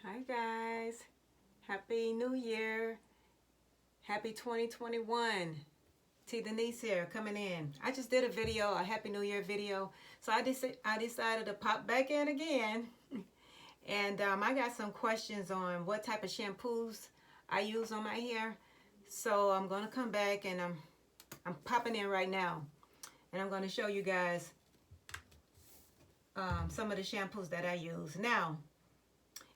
Hi guys, Happy New Year, Happy 2021. T Denise here coming in. I just did a video, a Happy New Year video, so I decided to pop back in again. And I got some questions on what type of shampoos I use on my hair. So I'm gonna come back and I'm popping in right now, and I'm gonna show you guys some of the shampoos that I use. Now,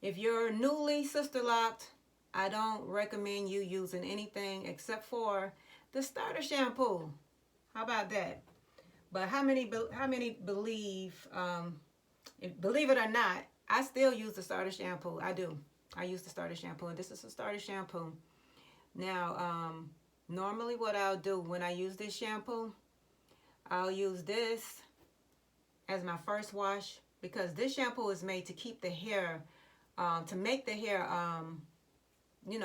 if you're newly sister locked, I don't recommend you using anything except for the starter shampoo. How about that? But how many believe, believe it or not, I still use the starter shampoo. I do. I use the starter shampoo, and this is a starter shampoo. Now, normally what I'll do when I use this shampoo, I'll use this as my first wash, because this shampoo is made to keep the hair, to make the hair,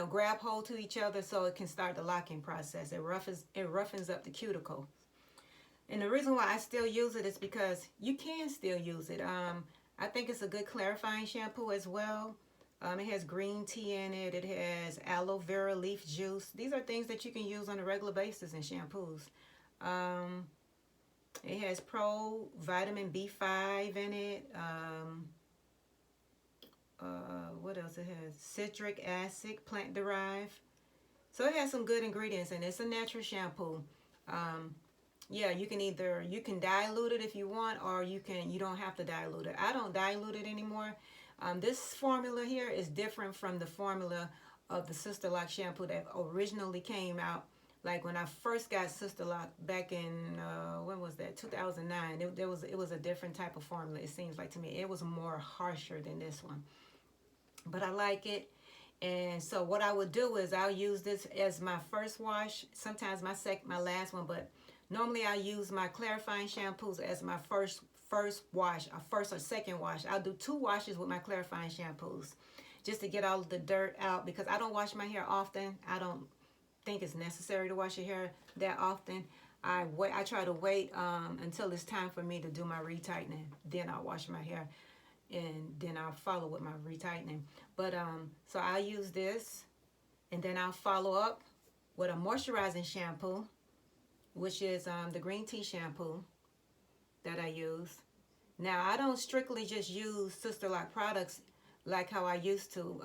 grab hold to each other so it can start the locking process. It roughens up the cuticle. And the reason why I still use it is because you can still use it. I think it's a good clarifying shampoo as well. It has green tea in it. It has aloe vera leaf juice. These are things that you can use on a regular basis in shampoos. It has pro vitamin B5 in it. What else it has? Citric acid, plant derived. So it has some good ingredients, and it's a natural shampoo. Yeah, you can dilute it if you want, or you don't have to dilute it. I don't dilute it anymore. This formula here is different from the formula of the Sisterlocks shampoo that originally came out. Like when I first got Sisterlocks back in when was that? 2009. It was a different type of formula. It seems like to me it was more harsher than this one, but I like it. And so what I would do is I'll use this as my first wash, sometimes my last one, but normally I use my clarifying shampoos as my first wash, or first or second wash. I'll do 2 washes with my clarifying shampoos just to get all of the dirt out, because I don't wash my hair often. I don't think it's necessary to wash your hair that often. I try to wait until it's time for me to do my retightening. Then I'll wash my hair, and then I'll follow with my retightening. But so I'll use this, and then I'll follow up with a moisturizing shampoo, which is the green tea shampoo that I use. Now, I don't strictly just use Sisterlock products like how I used to,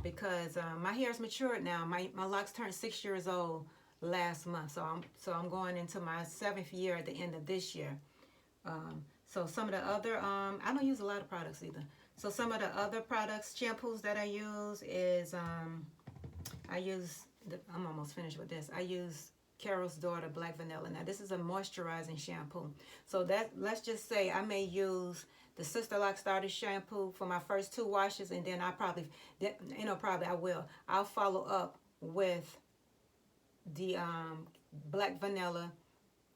because my hair is matured now. My locks turned 6 years old last month, so I'm going into my 7th year at the end of this year. So some of the other, I don't use a lot of products either. So some of the other products, shampoos that I use is, I'm almost finished with this. I use Carol's Daughter Black Vanilla. Now this is a moisturizing shampoo. So let's just say I may use the Sisterlock starter shampoo for my first 2 washes, and then I'll follow up with the Black Vanilla,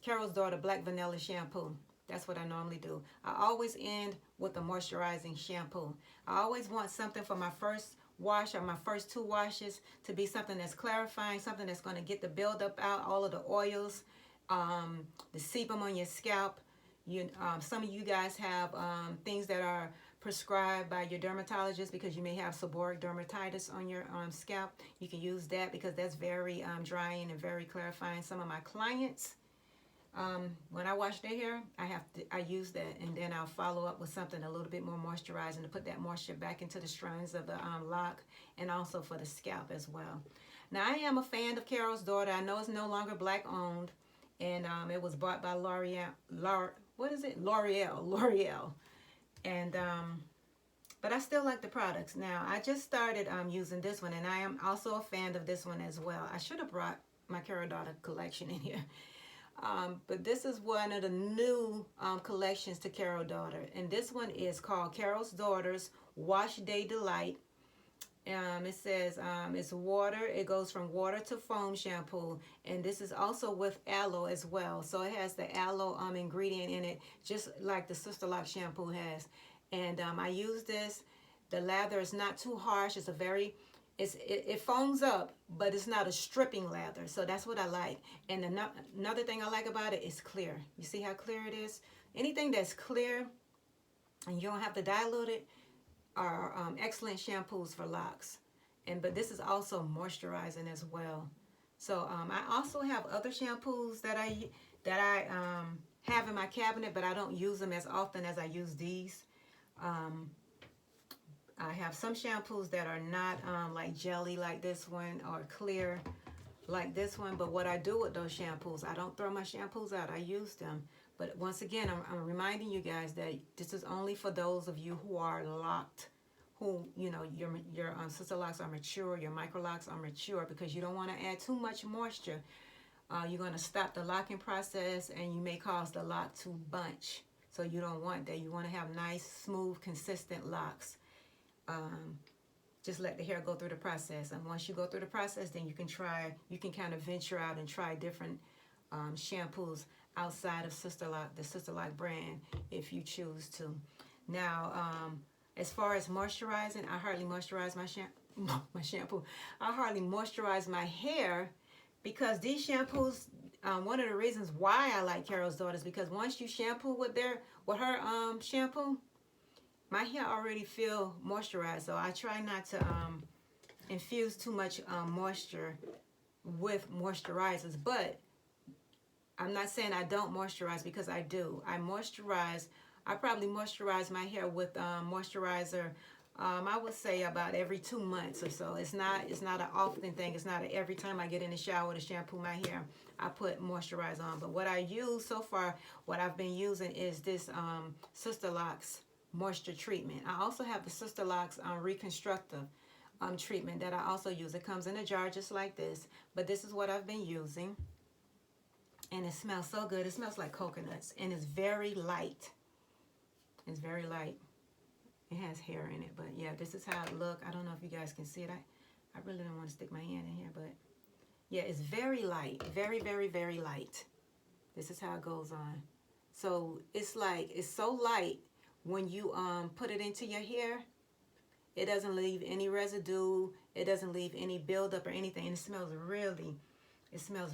Carol's Daughter Black Vanilla shampoo. That's what I normally do. I always end with a moisturizing shampoo. I always want something for my first wash or my first 2 washes to be something that's clarifying, something that's going to get the buildup out, all of the oils, the sebum on your scalp. Some of you guys have things that are prescribed by your dermatologist because you may have seborrheic dermatitis on your scalp. You can use that because that's very drying and very clarifying. Some of my clients, when I wash their hair, I use that, and then I'll follow up with something a little bit more moisturizing to put that moisture back into the strands of the lock, and also for the scalp as well. Now, I am a fan of Carol's Daughter. I know it's no longer black owned, and it was bought by L'Oreal. And but I still like the products. Now, I just started using this one, and I am also a fan of this one as well. I should have brought my Carol's Daughter collection in here. But this is one of the new collections to Carol's Daughter, and this one is called Carol's Daughter's Wash Day Delight. It says it's water. It goes from water to foam shampoo, and this is also with aloe as well. So it has the aloe ingredient in it, just like the Sisterlock shampoo has. And I use this. The lather is not too harsh. It foams up, but it's not a stripping lather. So that's what I like. And another thing I like about it is clear. You see how clear it is? Anything that's clear and you don't have to dilute it, are excellent shampoos for locks. But this is also moisturizing as well. So I also have other shampoos that I have in my cabinet, but I don't use them as often as I use these. Um, I have some shampoos that are not like jelly like this one or clear like this one. But what I do with those shampoos, I don't throw my shampoos out. I use them. But once again, I'm reminding you guys that this is only for those of you who are locked, who, you know, your sister locks are mature, your micro locks are mature, because you don't want to add too much moisture. You're going to stop the locking process, and you may cause the lock to bunch. So you don't want that. You want to have nice, smooth, consistent locks. Just let the hair go through the process, and once you go through the process, then you can kind of venture out and try different shampoos outside of the Sisterlock brand, if you choose to. Now, as far as moisturizing, I hardly moisturize my shampoo. I hardly moisturize my hair, because these shampoos, one of the reasons why I like Carol's Daughter is because once you shampoo with her shampoo, my hair already feel moisturized. So I try not to infuse too much moisture with moisturizers. But I'm not saying I don't moisturize, because I do. I moisturize. I probably moisturize my hair with moisturizer. I would say about every 2 months or so. It's not an often thing. It's not every time I get in the shower to shampoo my hair, I put moisturizer on. But what I use so far, what I've been using is this Sisterlocks moisture treatment. I also have the Sisterlocks Reconstructive treatment that I also use. It comes in a jar just like this, but this is what I've been using, and it smells so good. It smells like coconuts, and it's very light. It's very light. It has hair in it, but yeah, this is how it look. I don't know if you guys can see it. I really don't want to stick my hand in here, but yeah, it's very light, very, very, very light. This is how it goes on. So it's so light. When you put it into your hair, it doesn't leave any residue. It doesn't leave any buildup or anything. And it smells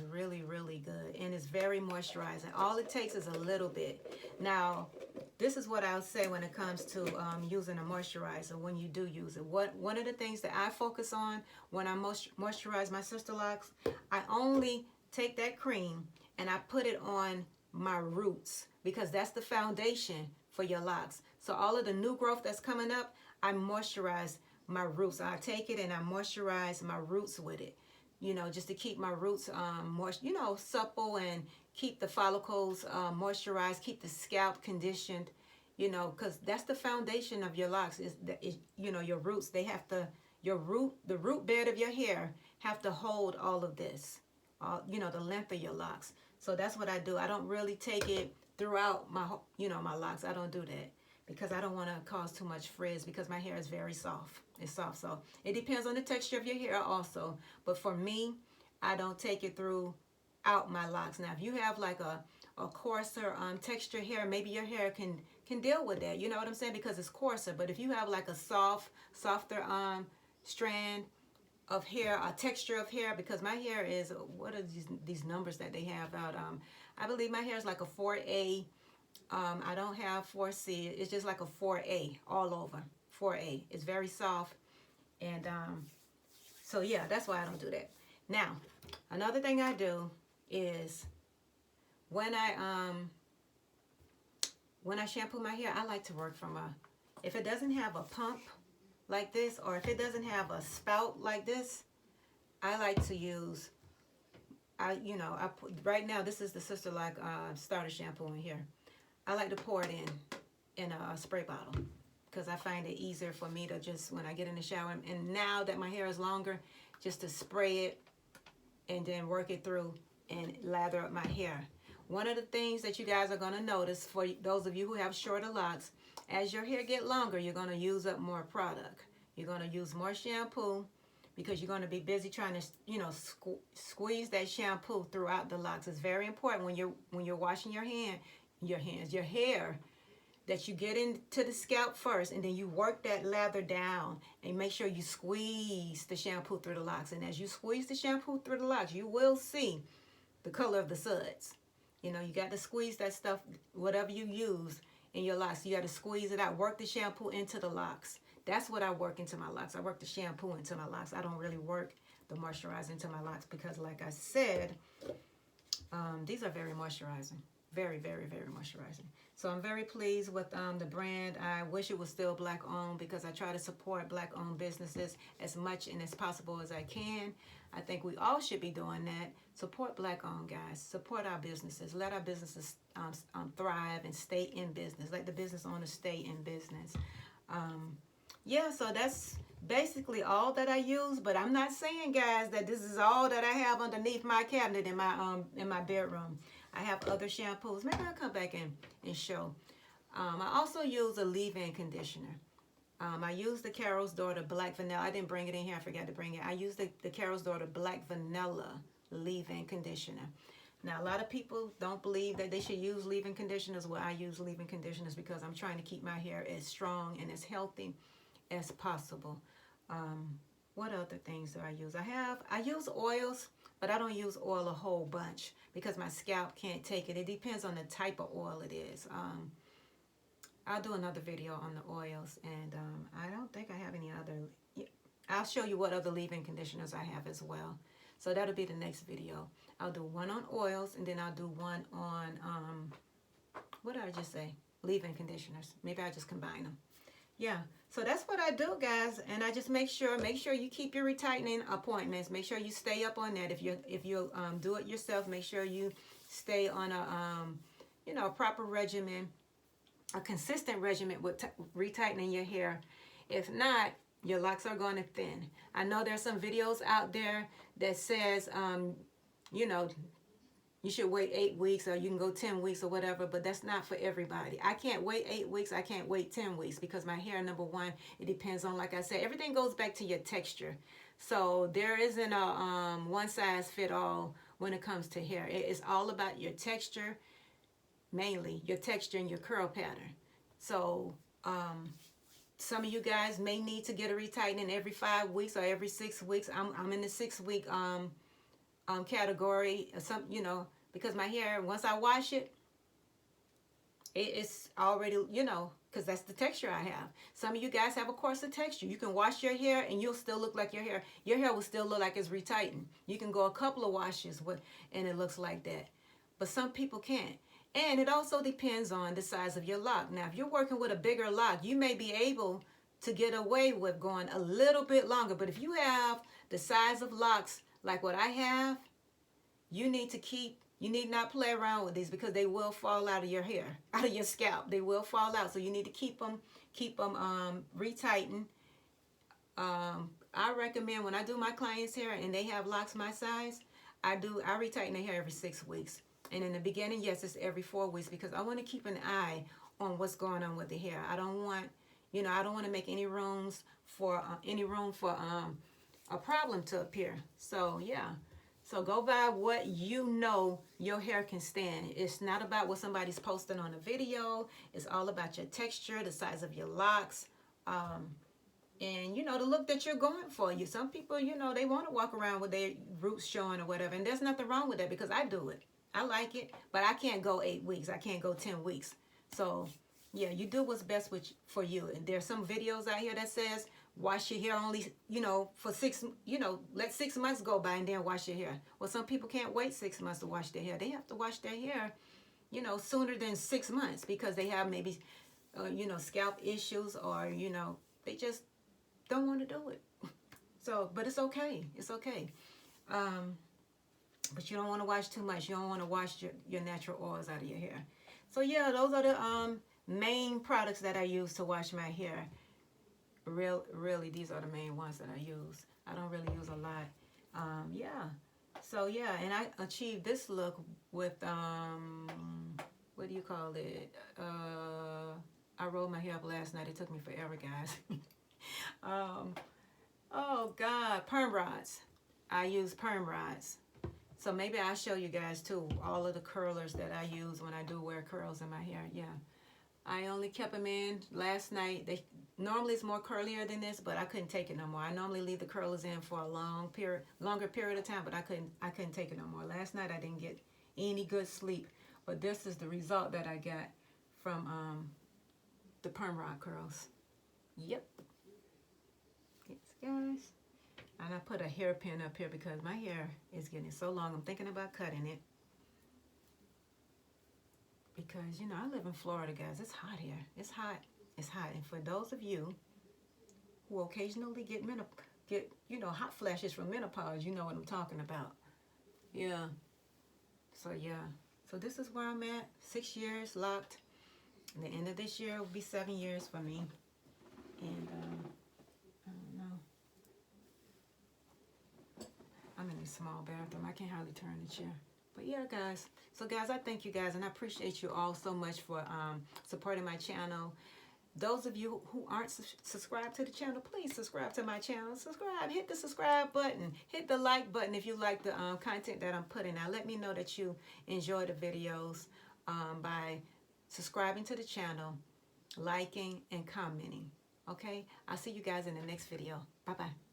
really, really good. And it's very moisturizing. All it takes is a little bit. Now, this is what I'll say when it comes to using a moisturizer when you do use it. One of the things that I focus on when I moisturize my Sisterlocks, I only take that cream and I put it on my roots, because that's the foundation for your locks. So all of the new growth that's coming up, I moisturize my roots. I take it and I moisturize my roots with it, you know, just to keep my roots moist, you know, supple, and keep the follicles moisturized, keep the scalp conditioned, you know, because that's the foundation of your locks. You know, your roots, they have to, the root bed of your hair have to hold all of this, you know, the length of your locks. So that's what I do. I don't really take it throughout my, you know, my locks. I don't do that, because I don't want to cause too much frizz, because my hair is very soft. It's soft. So it depends on the texture of your hair also. But for me, I don't take it throughout my locks. Now, if you have like a coarser texture hair, maybe your hair can deal with that. You know what I'm saying? Because it's coarser. But if you have like a softer strand of hair, a texture of hair, because my hair is, what are these numbers that they have out? I believe my hair is like a 4A. I don't have 4C. It's just like a 4A all over. 4A. It's very soft. And so yeah, that's why I don't do that. Now, another thing I do is when I shampoo my hair, I like to work from if it doesn't have a pump like this, or if it doesn't have a spout like this, I like to use, right now this is the Sisterlock starter shampoo in here. I like to pour it in a spray bottle, because I find it easier for me to just, when I get in the shower, and now that my hair is longer, just to spray it and then work it through and lather up my hair. One of the things that you guys are going to notice, for those of you who have shorter locks, as your hair get longer, you're going to use up more product. You're going to use more shampoo, because you're going to be busy trying to, you know, squeeze that shampoo throughout the locks. It's very important when you're washing your hair, that you get into the scalp first, and then you work that lather down, and make sure you squeeze the shampoo through the locks. And as you squeeze the shampoo through the locks, you will see the color of the suds. You know, you got to squeeze that stuff, whatever you use in your locks, you got to squeeze it out. Work the shampoo into the locks. That's what I work into my locks. I work the shampoo into my locks. I don't really work the moisturizer into my locks because, like I said, these are very moisturizing. Very, very, very moisturizing. So I'm very pleased with the brand. I wish it was still black owned because I try to support black owned businesses as much and as possible as I can. I think we all should be doing that. Support black owned, guys. Support our businesses. Let our businesses thrive and stay in business. Let the business owners stay in business. Yeah, so that's basically all that I use, but I'm not saying, guys, that this is all that I have underneath my cabinet in my bedroom. I have other shampoos. Maybe I'll come back and show. I also use a leave-in conditioner. I use the Carol's Daughter Black Vanilla. I didn't bring it in here. I forgot to bring it. I use the Carol's Daughter Black Vanilla leave-in conditioner. Now, a lot of people don't believe that they should use leave-in conditioners. Well, I use leave-in conditioners because I'm trying to keep my hair as strong and as healthy as possible. What other things do I use? I use oils, but I don't use oil a whole bunch because my scalp can't take it. It depends on the type of oil it is. I'll do another video on the oils, and I don't think I have any other. I'll show you what other leave-in conditioners I have as well. So that'll be the next video. I'll do one on oils, and then I'll do one on, what did I just say? Leave-in conditioners. Maybe I'll just combine them. Yeah, so that's what I do, guys, and I just make sure you keep your retightening appointments. Make sure you stay up on that. If you do it yourself, make sure you stay on a proper regimen, a consistent regimen with retightening your hair. If not, your locks are going to thin. I know there's some videos out there that says you should wait 8 weeks or you can go 10 weeks or whatever, but that's not for everybody. I can't wait 8 weeks. I can't wait 10 weeks because my hair, number one, it depends on, like I said, everything goes back to your texture. So there isn't a one size fit all when it comes to hair. It's all about your texture, mainly your texture and your curl pattern. So some of you guys may need to get a retightening every 5 weeks or every 6 weeks. I'm in the 6 week category, because my hair, once I wash it, it's already, because that's the texture I have. Some of you guys have a coarser texture. You can wash your hair and you'll still look like your hair will still look like it's retightened. You can go a couple of washes and it looks like that. But some people can't. And it also depends on the size of your lock. Now, if you're working with a bigger lock, you may be able to get away with going a little bit longer. But if you have the size of locks like what I have, you need not play around with these because they will fall out of your hair, out of your scalp. They will fall out. So you need to keep them retightened. I recommend when I do my clients' hair and they have locks my size, I retighten their hair every 6 weeks. And in the beginning, yes, it's every 4 weeks because I want to keep an eye on what's going on with the hair. I don't want to make any room for a problem to appear. So yeah. So go by what your hair can stand. It's not about what somebody's posting on a video. It's all about your texture, the size of your locks, and the look that you're going for. Some people, they want to walk around with their roots showing or whatever, and there's nothing wrong with that because I do it. I like it, but I can't go 8 weeks. I can't go 10 weeks. So yeah, you do what's best for you. And there's some videos out here that says wash your hair only, for let 6 months go by and then wash your hair. Well, some people can't wait 6 months to wash their hair. They have to wash their hair, sooner than 6 months because they have maybe, scalp issues or, they just don't want to do it. So, but it's okay. It's okay. But you don't want to wash too much. You don't want to wash your natural oils out of your hair. So yeah, those are the main products that I use to wash my hair. Really, these are the main ones that I use. I don't really use a lot. Yeah. So yeah, and I achieved this look with what do you call it? I rolled my hair up last night. It took me forever, guys. Oh God, perm rods. I use perm rods. So maybe I'll show you guys too all of the curlers that I use when I do wear curls in my hair. Yeah, I only kept them in last night. Normally it's more curlier than this, but I couldn't take it no more. I normally leave the curlers in for a longer period of time, but I couldn't take it no more. Last night I didn't get any good sleep, but this is the result that I got from the perm rod curls. Yep. guys. And I put a hairpin up here because my hair is getting so long. I'm thinking about cutting it. Because, you know, I live in Florida, guys. It's hot here. It's hot. It's hot. And for those of you who occasionally get you know, hot flashes from menopause, you know what I'm talking about. Yeah. So, yeah. So this is where I'm at. 6 years locked. And the end of this year will be 7 years for me. And, I don't know. I'm in a small bathroom. I can't hardly turn the chair. But yeah, guys. So, guys, I thank you guys. And I appreciate you all so much for supporting my channel. Those of you who aren't subscribed to the channel, please subscribe to my channel. Subscribe. Hit the subscribe button. Hit the like button if you like the content that I'm putting out. Let me know that you enjoy the videos by subscribing to the channel, liking, and commenting. Okay? I'll see you guys in the next video. Bye-bye.